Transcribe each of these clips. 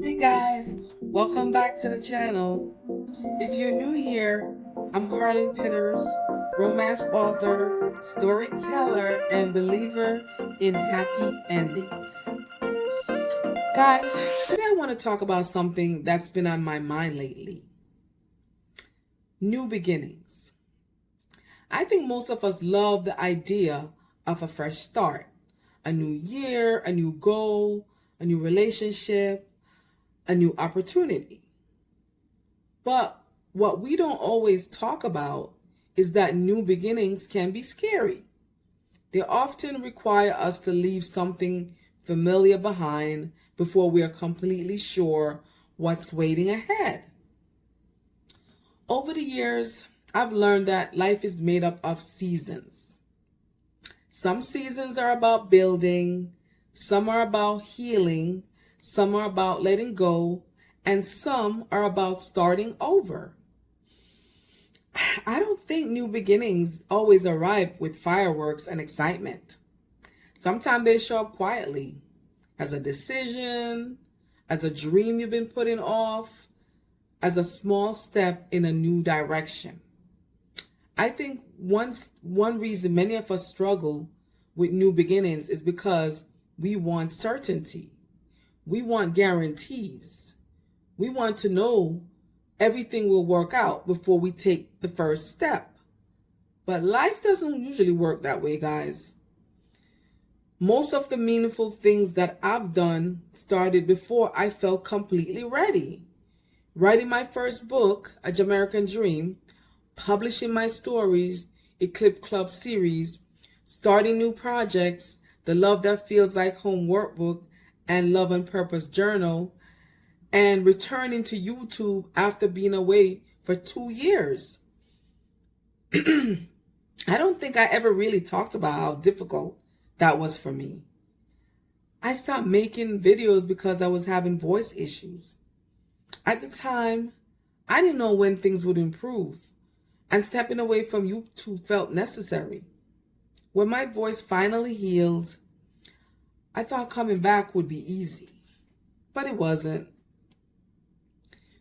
Hey guys, welcome back to the channel. If you're new here, I'm Karlene Pitters, romance author, storyteller, and believer in happy endings. Guys, today I want to talk about something that's been on my mind lately. New beginnings. I think most of us love the idea of a fresh start, a new year, a new goal, a new relationship, a new opportunity. But what we don't always talk about is that new beginnings can be scary. They often require us to leave something familiar behind before we are completely sure what's waiting ahead. Over the years, I've learned that life is made up of seasons. Some seasons are about building, some are about healing, some are about letting go, and some are about starting over. I don't think new beginnings always arrive with fireworks and excitement. Sometimes they show up quietly as a decision, as a dream you've been putting off, as a small step in a new direction. I think one reason many of us struggle with new beginnings is because we want certainty. We want guarantees. We want to know everything will work out before we take the first step. But life doesn't usually work that way, guys. Most of the meaningful things that I've done started before I felt completely ready. Writing my first book, A Jamaican Dream, publishing my stories, Eclipse Club series, starting new projects, the Love That Feels Like Home workbook, and Love and Purpose journal, and returning to YouTube after being away for 2 years. I don't think I ever really talked about how difficult that was for me. I stopped making videos because I was having voice issues. At the time, I didn't know when things would improve, and stepping away from YouTube felt necessary. When my voice finally healed, I thought coming back would be easy, but it wasn't.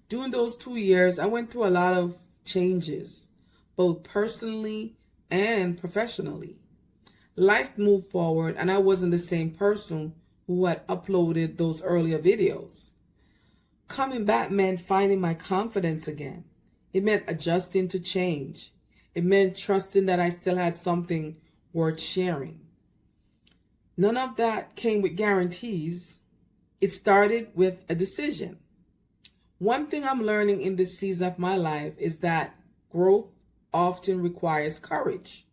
During those 2 years, I went through a lot of changes, both personally and professionally. Life moved forward, and I wasn't the same person who had uploaded those earlier videos. Coming back meant finding my confidence again. It meant adjusting to change. It meant trusting that I still had something worth sharing. None of that came with guarantees. It started with a decision. One thing I'm learning in this season of my life is that growth often requires courage.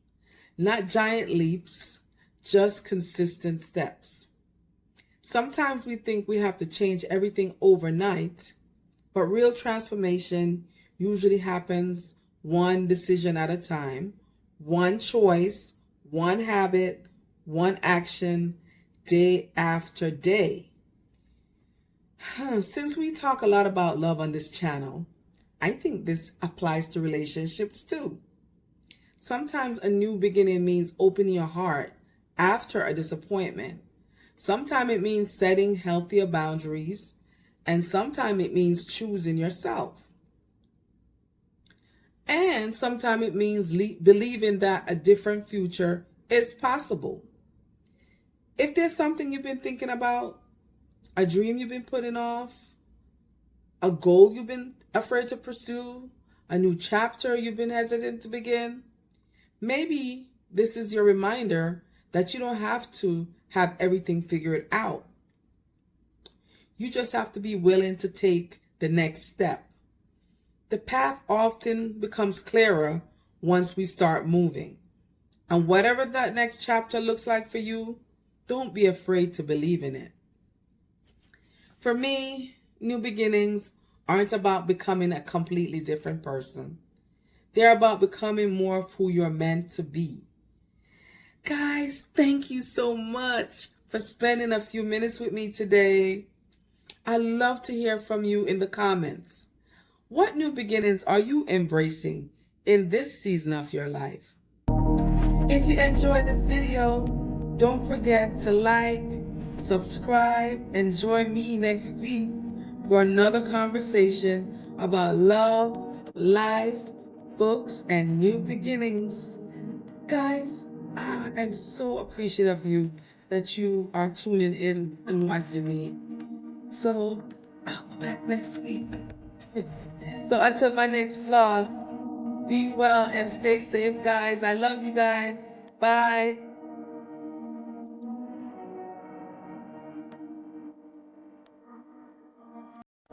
Not giant leaps, just consistent steps. Sometimes we think we have to change everything overnight, but real transformation usually happens one decision at a time, one choice, one habit, one action, day after day. Since we talk a lot about love on this channel, I think this applies to relationships too. Sometimes a new beginning means opening your heart after a disappointment. Sometimes it means setting healthier boundaries, and sometimes it means choosing yourself. And sometimes it means believing that a different future is possible. If there's something you've been thinking about, a dream you've been putting off, a goal you've been afraid to pursue, a new chapter you've been hesitant to begin, maybe this is your reminder that you don't have to have everything figured out. You just have to be willing to take the next step. The path often becomes clearer once we start moving. And whatever that next chapter looks like for you, don't be afraid to believe in it. For me, new beginnings aren't about becoming a completely different person. They're about becoming more of who you're meant to be. Guys, thank you so much for spending a few minutes with me today. I love to hear from you in the comments. What new beginnings are you embracing in this season of your life? If you enjoyed this video, don't forget to like, subscribe, and join me next week for another conversation about love, life, books, and new beginnings. Guys, I am so appreciative of you that you are tuning in and watching me. So, I'll be back next week. So, until my next vlog, be well and stay safe, guys. I love you guys. Bye.